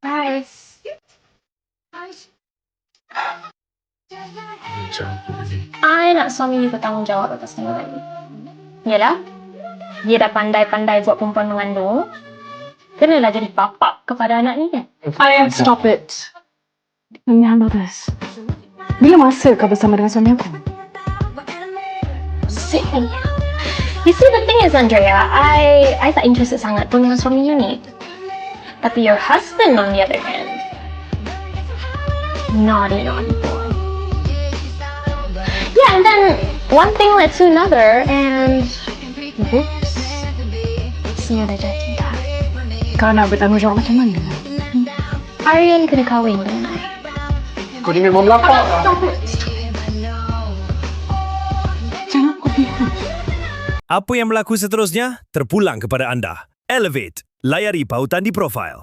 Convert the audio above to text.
Hai. I nak suami you bertanggungjawab atas kandungan ni. Yalah, dia dah pandai-pandai buat perempuan mengandung. Kenalah jadi bapa kepada anak ni kan? Ayah, stop it. Let me handle this. Bila masa kau bersama dengan suami aku? You see, the thing is, Andrea, I tak interested sangat pun dengan suami you ni. Tapi your husband, on the other hand, naughty boy. Yeah, and then one thing led to another, and semua dah jatuh cinta. Kau nak bertanggungjawab macam mana? Aryan kena kahwin dengan I. Kau ni memang lapar. Jangan kau biar. Apa yang berlaku seterusnya terpulang kepada anda. Elevate, layari pautan di profil.